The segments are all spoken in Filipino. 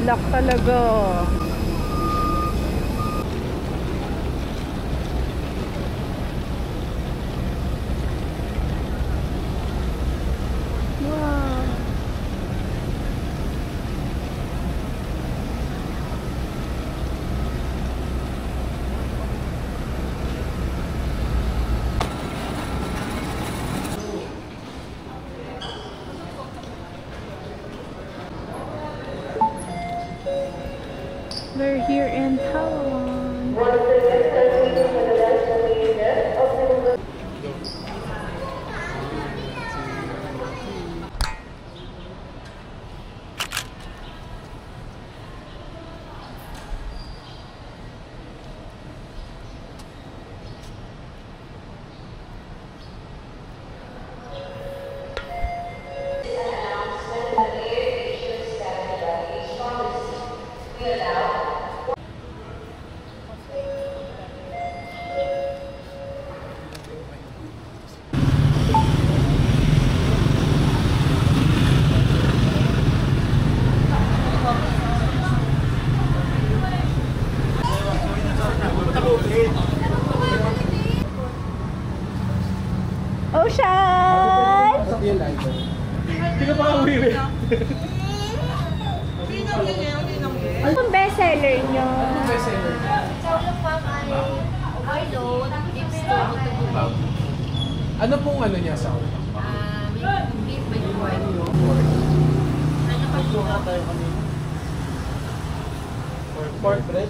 luck talaga. We're here in Palawan. Ocean! Hindi ka pa uwi. Anong bestseller nyo? Bestseller. Ano pong ano niya sa beef may pork. Ano pa po? pork bread?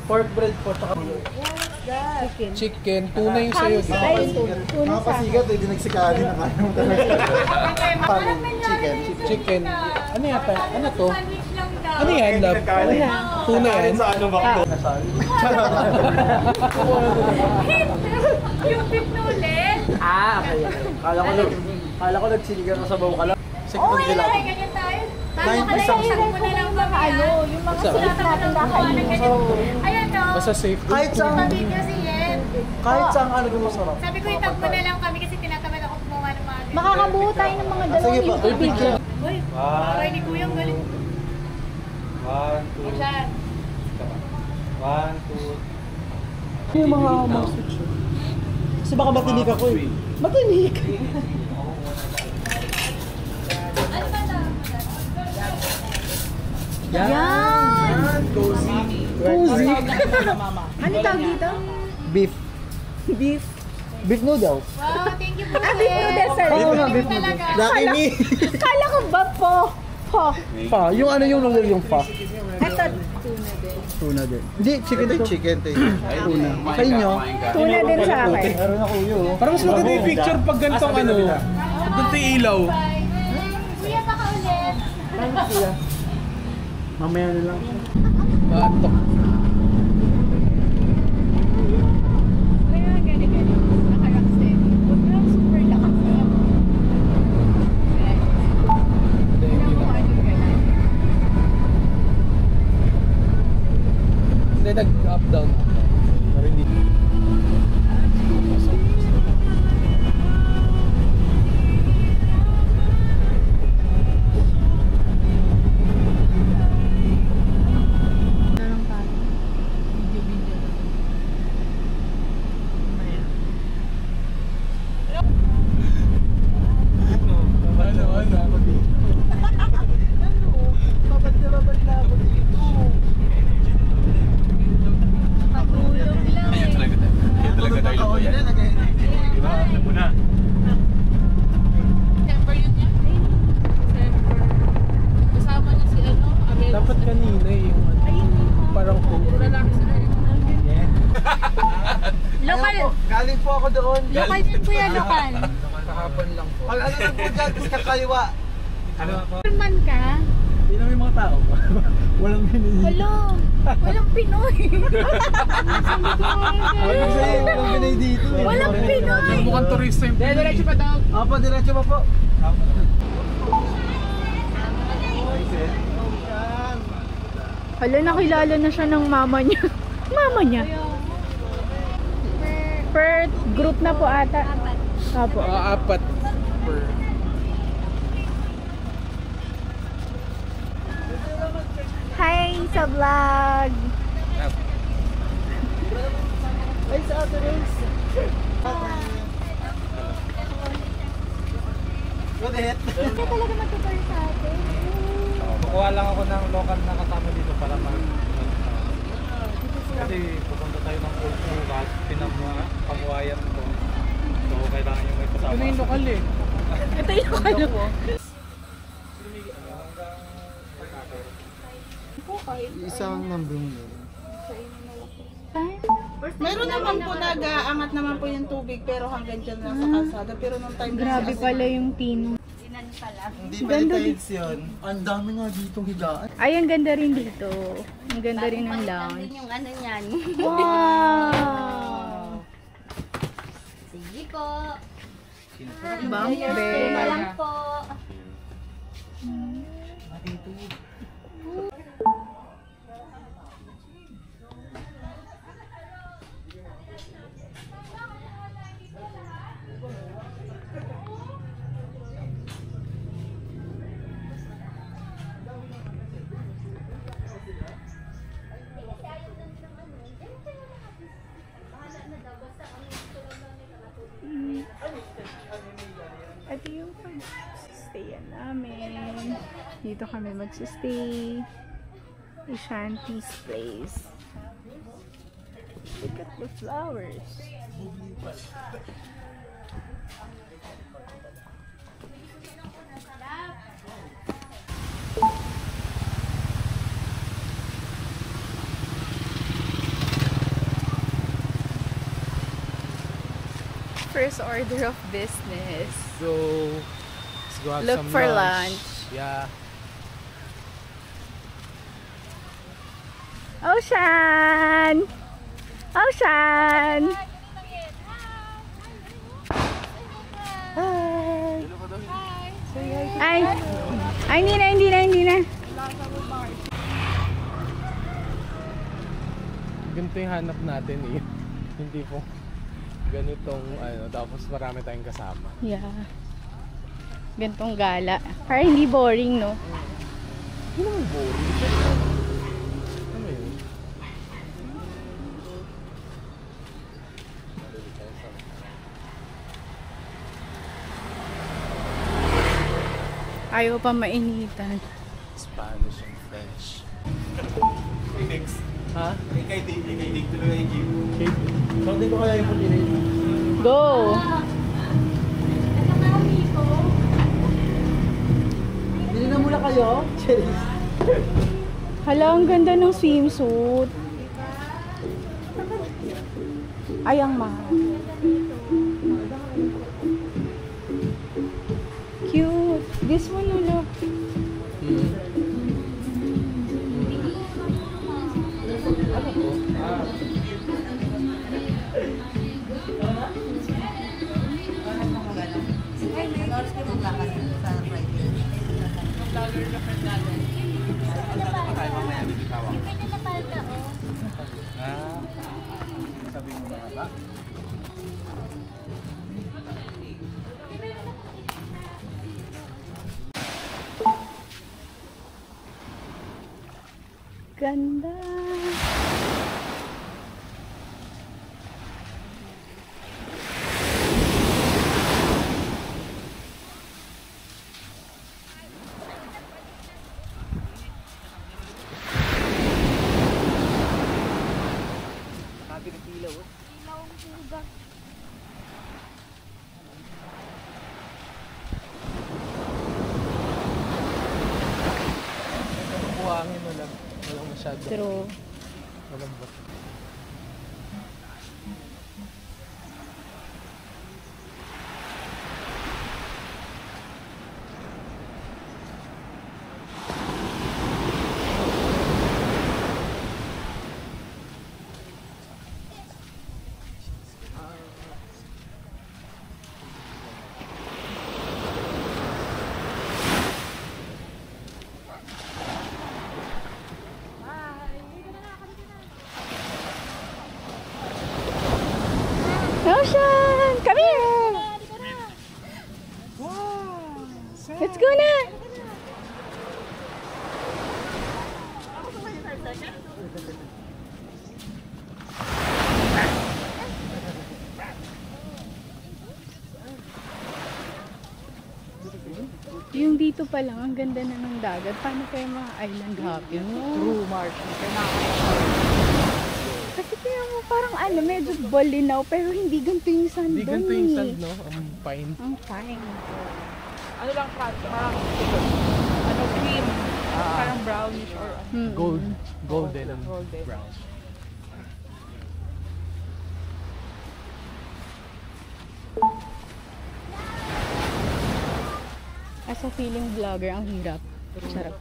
Pork bread po. Chicken. Tuna yung sa'yo. Mga pasigat, hindi nagsikahan na kaya mo talaga. Chicken. Ano yata? Ano to? Ano yan, love? Tuna yan? Sa ano ba? Yung beef na ulit. Okay. Kala ko nagsiligan ka sa baw ka lang. Oo, ganyan tayo. Isang mo na lang kami. Yung mga sulat natin nakainin. Ayan o. Basta safe. Kahit saan, Sabi kasi yan. kahit saan ano kung masarap. Sabi ko itag mo na lang kami kasi tinatamad ako gumawa ng mga. Makakabuo tayo ng mga Sige dalawang pa. picture. Uy, parang ni Kuyang galing. 1, 2. Diyan. 1, 2. Yung mga switch. Kasi baka matinig ako eh. Matinig! Yan! Cozy. Ano tawag dito? Beef. Beef. Beef noodles. Wow, thank you po. beef noodles, sir. Oo nga, beef talaga. noodles. Lucky me! Kala ko ba po? Po. Fa. Yung ano yung noodle yung fa? Ito, tuna din. Tuna din. Hindi, chicken to. Chicken to. Tuna. Sa inyo? Tuna din sa akin. Meron ako yun. Parang mas maganda yung picture pag ganitong ano. Pag ganito yung ilaw. Kuya, baka ulit. Mamaya na lang. Batok. Kaya gani-gani. Nakaraksin. Super lakas na. Hindi, nag-up down. Pero hindi. Dapat kanina yung parang Lokal. Galing po ako doon. Lokal yun kuya, lokal. kahapon lang po. Pag ano na po dyan, kakaliwa. Ano ako? Man ka? Hindi naman yung mga tao. Walang pinili. Hello. Walang Pinoy. Walang pinili dito. Walang Pinoy. Mukhang turista yung Pinoy. Diretso pa daw. Apa, diretso pa po. Hala, nakilala na siya ng mama niya. Mama niya. Per group na po ata. Apo. Apat per. Hi sa vlog! Ay, sa Ate Rose. Go ahead. Hindi talaga matutor sa atin. Kukuha lang ako ng local na kasama dito para kasi pupunta tayo ng old bukas, pamuwayan ko. So kailangan yung may kasama. Ito na yung lokal eh. Ito yung ano mo. Isang number mo yun. Meron naman po nag-aangat naman po yung tubig pero hanggang dyan lang sa kalsada. Pero nung time Grabe kasi, pala yung team. Hindi pala tiles yun. Ang dami nga ditong higaan. Ay, ang ganda rin dito. Ang ganda rin ng lounge. Yung ano niyan. Wow! Sige po. Bunk bed. Lang po. Ito yung stay namin. Dito kami magsistay. Ishanti's place. Look at the flowers. First order of business. So, let's go have Look some for lunch. Yeah. Ocean! Ocean! Hi! Ay, hindi na. Ganito yung hanap natin eh. Hindi po ganitong ano, tapos marami tayong kasama. Yeah. Gantong gala. Para hindi boring, no? Hindi naman boring. Ano yun? Ayaw pa mainitan. Spanish and French. Ha? Kay Dig tuloy yung jeep. So, hindi ko kaya yung putinay. Go! Bili na muna kayo. Cheers. Hala, ang ganda ng swimsuit. Ay, ang mahal. Cute. This one, look. Sabi mo ba ba? Ganda. Buhangin mo lang. Walang masyado. True. Malambot. Ocean! Come here! Let's go na! Yung dito pa lang, ang ganda na ng dagat. Paano kayo mga island hopping? True, Mark. Kasi kaya mo parang ano, medyo balinaw, pero hindi ganito yung sand Hindi doon ganito yung eh. sand, no? Ang fine. Ang fine. Ano lang, parang ano, cream. Parang brownish or ano. Golden and Golden. brown. As a feeling vlogger, ang hirap. Sarap.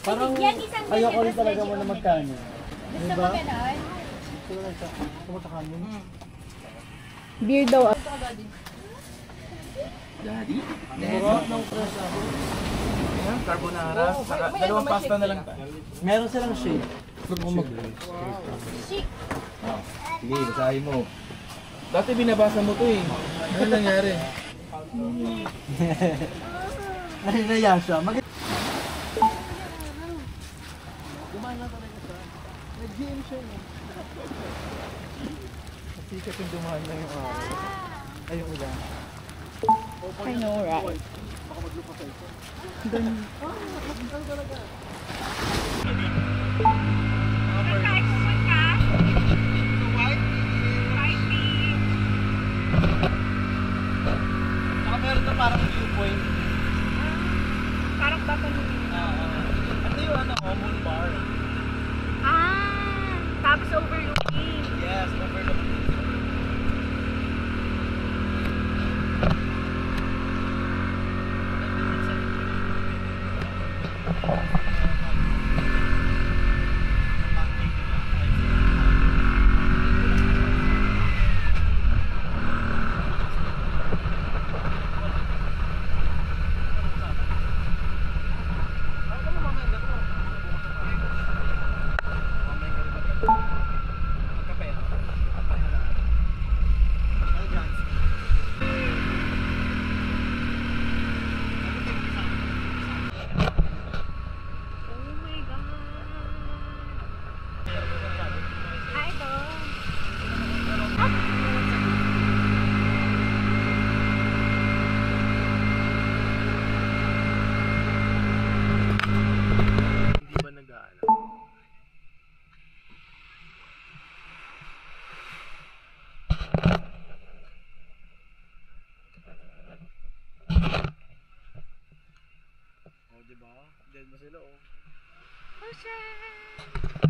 Parang ayoko rin talaga mo na magkano. Gusto mo ganon? Beer daw. Carbonara, saka dalawang pasta na lang tayo. Meron silang shake. Sige, basahin mo. Dati binabasa mo to eh. Ano nangyari? Nahinaya siya. Nag-game siya, no? Kasi kasi dumaan na yung araw. Ay, yung ulan. I know, right? Ganun. Saka meron na parang viewpoint. Parang baka Ito yung ano, Moon Bar. tapos overlooking. Yes, overlook. Hindi ba nag-aalam? Oh, diba? Dead mo sila oh. Oh, shit!